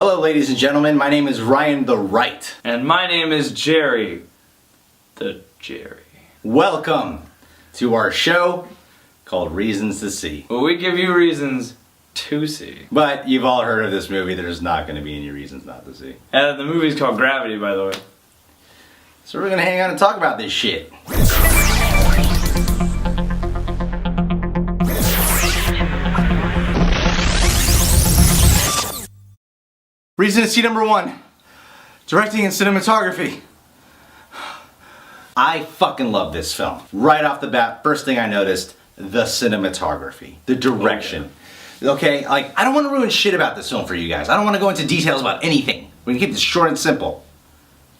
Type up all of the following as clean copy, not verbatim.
Hello ladies and gentlemen, my name is Ryan the Right. And my name is Jerry. The Jerry. Welcome to our show called Reasons to See. Well, we give you reasons to see. But you've all heard of this movie, there's not going to be any reasons not to see. And the movie's called Gravity, by the way. So we're going to hang out and talk about this shit. Reason to see number one, directing and cinematography. I fucking love this film. Right off the bat, first thing I noticed, the cinematography, the direction. Okay, like, I don't want to ruin shit about this film for you guys. I don't want to go into details about anything. We can keep this short and simple.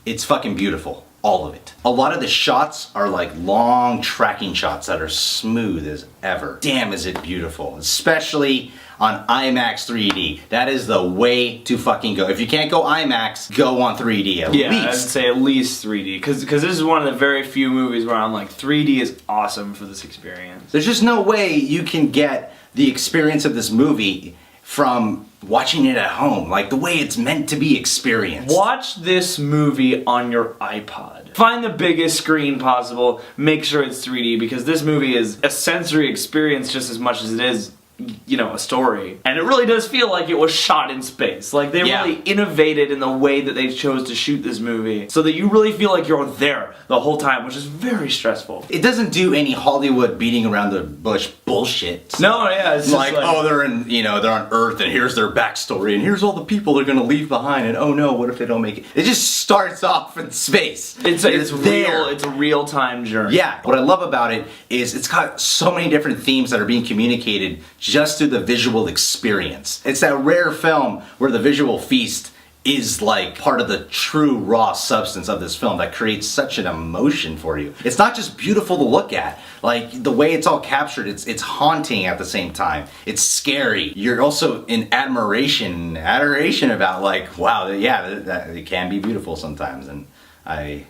It's fucking beautiful. All of it. A lot of the shots are like long tracking shots that are smooth as ever. Damn, is it beautiful. Especially on IMAX 3D. That is the way to fucking go. If you can't go IMAX, go on 3D at least. Yeah, I'd say at least 3D. Because this is one of the very few movies where I'm like, 3D is awesome for this experience. There's just no way you can get the experience of this movie from watching it at home, like the way it's meant to be experienced. Watch this movie on your iPod. Find the biggest screen possible, make sure it's 3D, because this movie is a sensory experience just as much as it is, you know, a story. And it really does feel like it was shot in space. Like they really innovated in the way that they chose to shoot this movie so that you really feel like you're there the whole time, which is very stressful. It doesn't do any Hollywood beating around the bush bullshit. No, yeah, it's like, oh, they're in, you know, they're on Earth and here's their backstory and here's all the people they're gonna leave behind and oh no, what if they don't make it? It just starts off in space. It's a real-time journey. Yeah, what I love about it is it's got so many different themes that are being communicated just through the visual experience. It's that rare film where the visual feast is like part of the true raw substance of this film that creates such an emotion for you. It's not just beautiful to look at, like the way it's all captured, it's haunting at the same time. It's scary. You're also in adoration about like, wow, yeah, that it can be beautiful sometimes, and I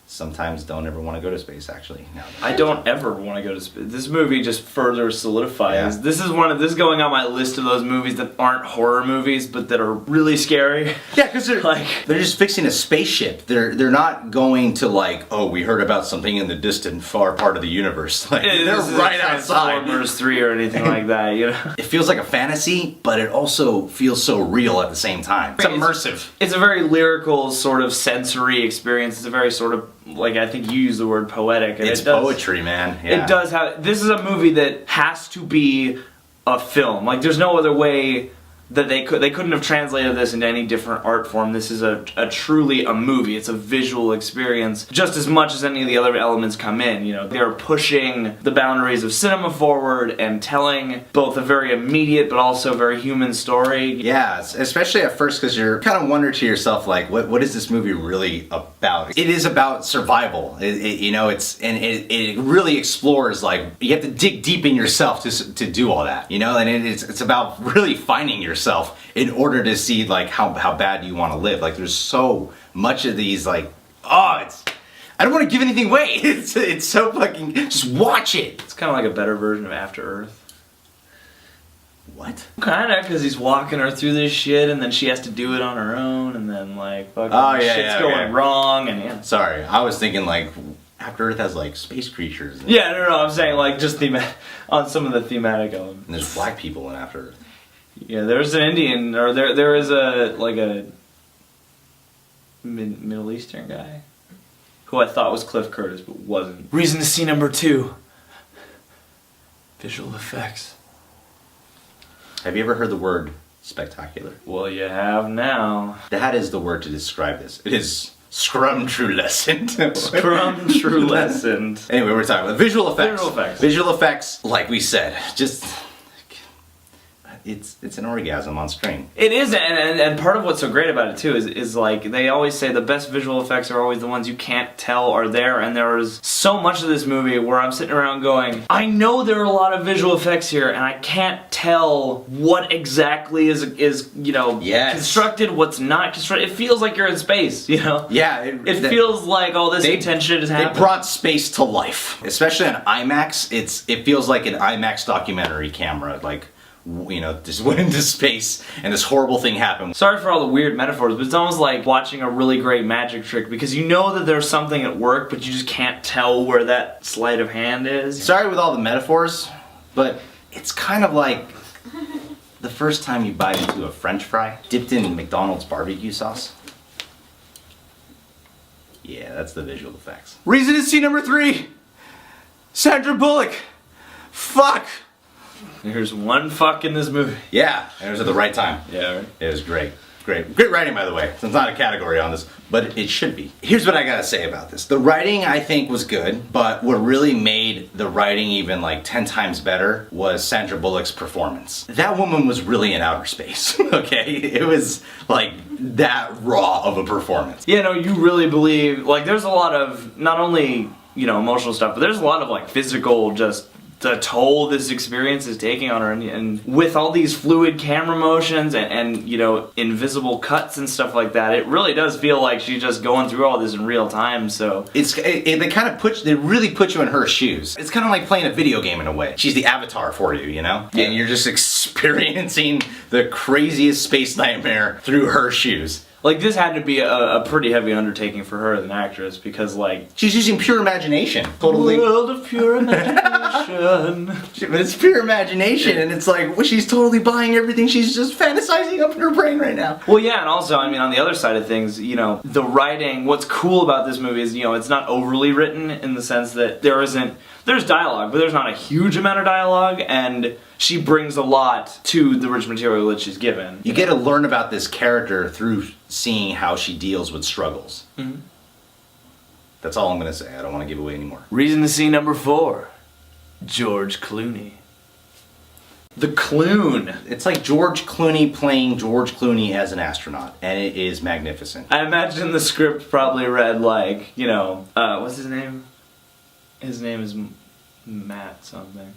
sometimes don't ever want to go to space, actually. No. I don't ever want to go to space. This movie just further solidifies. Yeah. This is going on my list of those movies that aren't horror movies, but that are really scary. Yeah, because they're just fixing a spaceship. They're not going to like, oh, we heard about something in the distant far part of the universe. Like they're right outside. Transformers 3 or anything like that, you know. It feels like a fantasy, but it also feels so real at the same time. It's immersive. It's a very lyrical sort of sensory experience. It's a very sort of, like, I think you use the word poetic. And it's poetry, man. Yeah. It does have. This is a movie that has to be a film. Like, there's no other way that they couldn't have translated this into any different art form. This is a truly a movie. It's a visual experience just as much as any of the other elements come in. You know, they're pushing the boundaries of cinema forward and telling both a very immediate but also very human story. Yeah, especially at first, because you're kind of wondering to yourself, like, what is this movie really about? It is about survival. You know, it really explores, like, you have to dig deep in yourself to do all that. You know, and it's about really finding yourself in order to see like how bad you want to live. Like there's so much of these like, I don't want to give anything away. It's so fucking, just watch it. It's kind of like a better version of After Earth. What? Kinda, because he's walking her through this shit and then she has to do it on her own and then like fucking shit's going wrong and yeah. Sorry, I was thinking like After Earth has like space creatures. Yeah, no, I'm saying like just on some of the thematic elements. And there's black people in After Earth. Yeah, there's an Indian, or there is a Middle Eastern guy who I thought was Cliff Curtis, but wasn't. Reason to see number 2. Visual effects. Have you ever heard the word spectacular? Well, you have now. That is the word to describe this. It is scrum-true-lessened. Scrum-true-lessened. Anyway, we're talking about visual effects. Visual effects. Visual effects, like we said, just... It's an orgasm on screen. It is, and part of what's so great about it too is like they always say the best visual effects are always the ones you can't tell are there, and there is so much of this movie where I'm sitting around going, I know there are a lot of visual effects here, and I can't tell what exactly is you know constructed, what's not constructed. It feels like you're in space, you know? Yeah. It feels like all this intense shit is happening. They brought space to life, especially on IMAX. It feels like an IMAX documentary camera, like just went into space and this horrible thing happened. Sorry for all the weird metaphors, but it's almost like watching a really great magic trick because you know that there's something at work, but you just can't tell where that sleight of hand is. Sorry with all the metaphors, but it's kind of like the first time you bite into a French fry dipped in McDonald's barbecue sauce. Yeah, that's the visual effects. Reason to see number 3. Sandra Bullock. Fuck. There's one fuck in this movie. Yeah, and it was at the right time. Yeah, right. It was great. Great writing, by the way. So it's not a category on this, but it should be. Here's what I gotta say about this. The writing, I think, was good, but what really made the writing even like 10 times better was Sandra Bullock's performance. That woman was really in outer space, okay? It was like that raw of a performance. Yeah, no, you really believe, like, there's a lot of, not only, emotional stuff, but there's a lot of, like, physical, just the toll this experience is taking on her, and with all these fluid camera motions and invisible cuts and stuff like that, it really does feel like she's just going through all this in real time. So they really put you in her shoes. It's kind of like playing a video game in a way. She's the avatar for you, Yeah. and you're just experiencing the craziest space nightmare through her shoes. Like, this had to be a pretty heavy undertaking for her as an actress, because, like, she's using pure imagination. Totally. World of pure imagination. But it's pure imagination, and it's like, well, she's totally buying everything. She's just fantasizing up in her brain right now. Well, yeah, and also, I mean, on the other side of things, the writing, what's cool about this movie is, it's not overly written in the sense that there's dialogue, but there's not a huge amount of dialogue, and she brings a lot to the rich material that she's given. You get to learn about this character through seeing how she deals with struggles. Mm-hmm. That's all I'm going to say. I don't want to give away anymore. Reason to see number 4. George Clooney. The Cloon. It's like George Clooney playing George Clooney as an astronaut, and it is magnificent. I imagine the script probably read like, what's his name? His name is Matt something.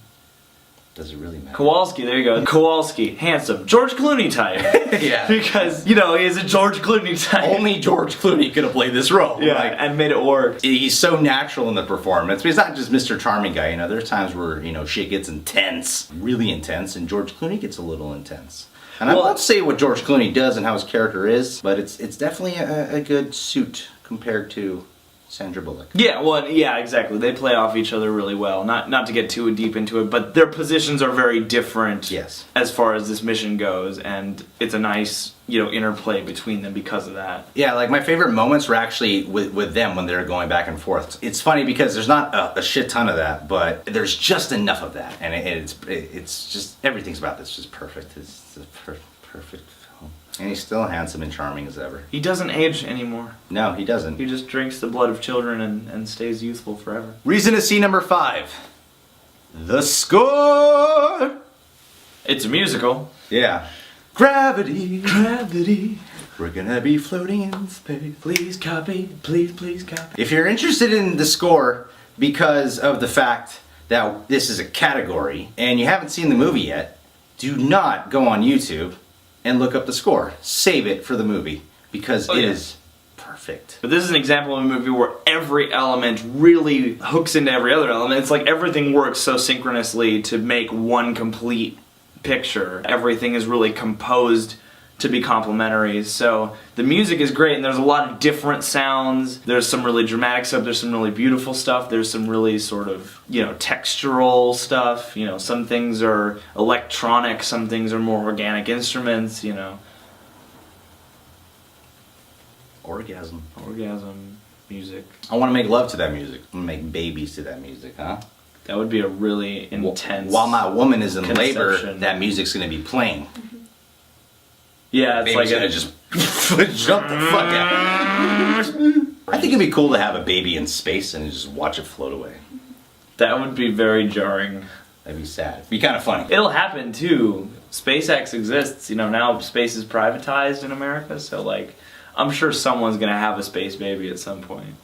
Does it really matter? Kowalski, there you go. Kowalski, handsome, George Clooney type. Yeah. Because, he is a George Clooney type. Only George Clooney could have played this role. Yeah, and made it work. He's so natural in the performance. But he's not just Mr. Charming guy, There's times where, shit gets intense, really intense, and George Clooney gets a little intense. And I won't say what George Clooney does and how his character is, but it's definitely a good suit compared to Sandra Bullock. Yeah, well, yeah, exactly. They play off each other really well. Not to get too deep into it, but their positions are very different. Yes. As far as this mission goes, and it's a nice, interplay between them because of that. Yeah, like my favorite moments were actually with them when they're going back and forth. It's funny because there's not a shit ton of that, but there's just enough of that, and it's just everything's about this just perfect. It's a perfect film. And he's still handsome and charming as ever. He doesn't age anymore. No, he doesn't. He just drinks the blood of children and stays youthful forever. Reason to see number 5. The score! It's a musical. Yeah. Gravity. Gravity. We're gonna be floating in space. Please copy. Please copy. If you're interested in the score because of the fact that this is a category and you haven't seen the movie yet, do not go on YouTube and look up the score. Save it for the movie because it is perfect. But this is an example of a movie where every element really hooks into every other element. It's like everything works so synchronously to make one complete picture. Everything is really composed to be complementary. So the music is great, and there's a lot of different sounds. There's some really dramatic stuff, there's some really beautiful stuff, there's some really sort of, textural stuff. Some things are electronic, some things are more organic instruments, Orgasm. Music. I want to make love to that music. I want to make babies to that music, huh? That would be a really intense While my woman is in labor, conception. that music's going to be playing. Yeah, it's Baby's like gonna just jump the fuck out. I think it'd be cool to have a baby in space and just watch it float away. that would be very jarring. That'd be sad. It'd be kind of funny. It'll happen too. SpaceX exists, now space is privatized in America, so like, I'm sure someone's gonna have a space baby at some point.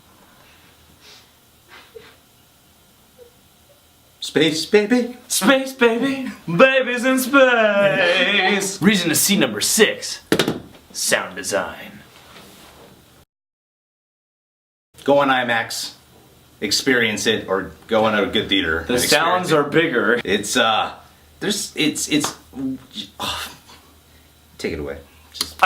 Space baby. Space baby, babies in space. Reason to see number 6, sound design. Go on IMAX, experience it, or go on a good theater. The sounds are bigger. It's Take it away. Just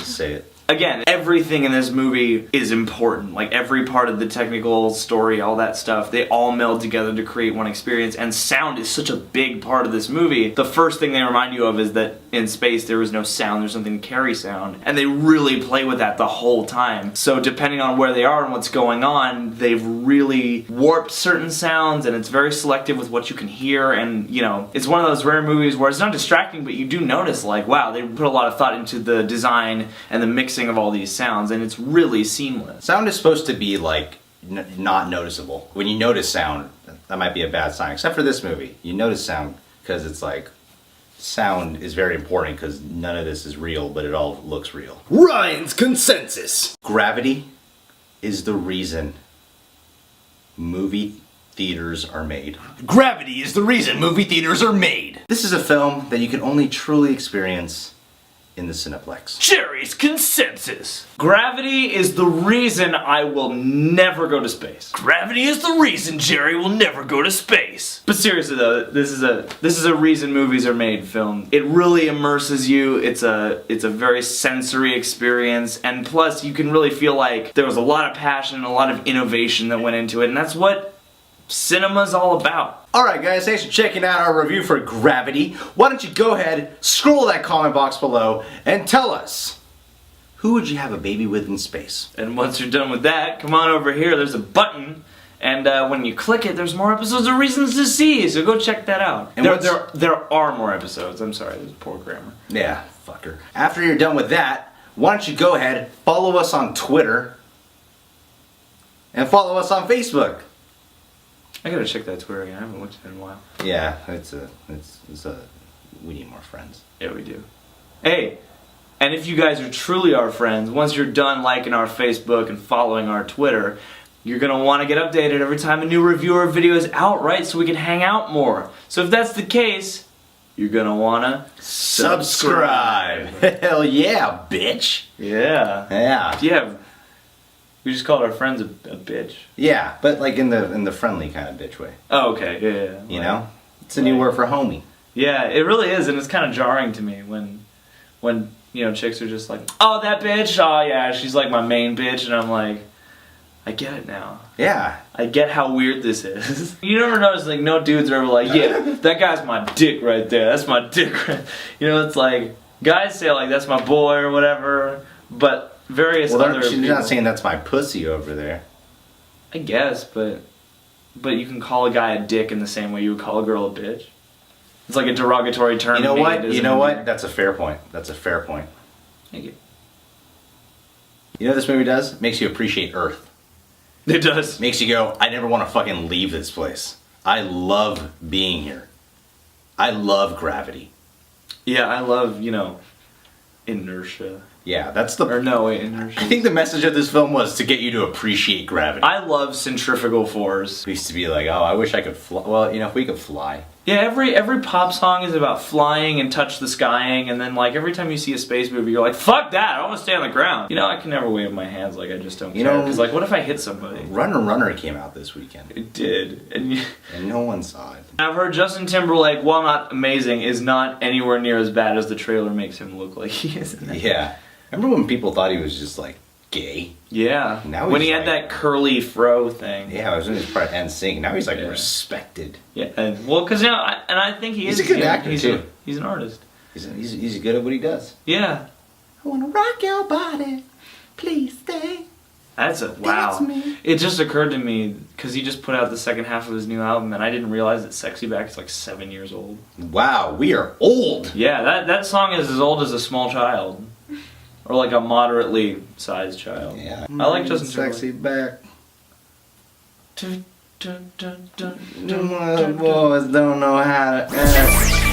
say it. Again, everything in this movie is important. Like every part of the technical story, all that stuff, they all meld together to create one experience. And sound is such a big part of this movie. The first thing they remind you of is that in space there was no sound, there's something to carry sound. And they really play with that the whole time. So depending on where they are and what's going on, they've really warped certain sounds, and it's very selective with what you can hear. And, you know, it's one of those rare movies where it's not distracting, but you do notice, like, wow, they put a lot of thought into the design and the mixing of all these sounds, and it's really seamless. Sound is supposed to be like not noticeable. When you notice sound, that might be a bad sign. Except for this movie, you notice sound because it's like sound is very important because none of this is real, but it all looks real. Ryan's consensus. Gravity is the reason movie theaters are made. Gravity is the reason movie theaters are made. This is a film that you can only truly experience in the Cineplex. Jerry's consensus. Gravity is the reason I will never go to space. Gravity is the reason Jerry will never go to space. But seriously though, this is a reason movies are made film. It really immerses you. It's a very sensory experience, and plus you can really feel like there was a lot of passion and a lot of innovation that went into it, and that's what cinema's all about. Alright guys, thanks for checking out our review for Gravity. Why don't you go ahead, scroll that comment box below, and tell us, who would you have a baby with in space? And once you're done with that, come on over here, there's a button, and when you click it, there's more episodes of Reasons to See, so go check that out. And there are more episodes, I'm sorry, there's poor grammar. Yeah, fucker. After you're done with that, why don't you go ahead, follow us on Twitter, and follow us on Facebook. I gotta check that Twitter again, I haven't looked at it in a while. Yeah, we need more friends. Yeah, we do. Hey, and if you guys are truly our friends, once you're done liking our Facebook and following our Twitter, you're gonna want to get updated every time a new review or video is out, right? So we can hang out more. So if that's the case, you're gonna wanna subscribe. Hell yeah, bitch. Yeah. Yeah. Yeah. We just called our friends a bitch. Yeah, but like in the friendly kind of bitch way. Oh, okay. Yeah. You know? It's a new word for homie. Yeah, it really is, and it's kind of jarring to me when you know, chicks are just like, oh, that bitch, oh yeah, she's like my main bitch, and I'm like, I get it now. Yeah. I get how weird this is. You never notice, like, no dudes are ever like, yeah, that guy's my dick right there, that's my dick right. You know, it's like, guys say like, that's my boy or whatever, but various other she's people, not saying that's my pussy over there. I guess, but you can call a guy a dick in the same way you would call a girl a bitch. It's like a derogatory term. You know what? You know what? That's a fair point. That's a fair point. Thank you. You know what this movie does? It makes you appreciate Earth. It does. Makes you go, I never want to fucking leave this place. I love being here. I love gravity. Yeah, I love, you know, inertia. Yeah, that's the... Or no, wait, inertia. I think the message of this film was to get you to appreciate gravity. I love centrifugal force. We used to be like, oh, I wish I could fly. Well, you know, if we could fly. Yeah, every pop song is about flying and touch the skying, and then like every time you see a space movie, you're like, fuck that, I want to stay on the ground. You know, I can never wave my hands, like I just don't care. Because like, what if I hit somebody? Runner came out this weekend. It did, and no one saw it. I've heard Justin Timberlake, while not amazing, is not anywhere near as bad as the trailer makes him look like he is. Yeah. Remember when people thought he was just like gay? Yeah. Now when he's he had that curly fro thing. Yeah, I was in his part NSYNC. Now he's like respected. Yeah, and well, because you know, and I think he's a good actor too. He's an artist. He's good at what he does. Yeah. I wanna rock your body, please stay. That's a wow. That's me. It just occurred to me because he just put out the second half of his new album, and I didn't realize that Sexy Back is like 7 years old. Wow, we are old. Yeah, that song is as old as a small child. Or like a moderately sized child. Yeah. I like Justin Timberlake. Sexy Back. Dun, dun, dun, dun, Boys don't know how to act.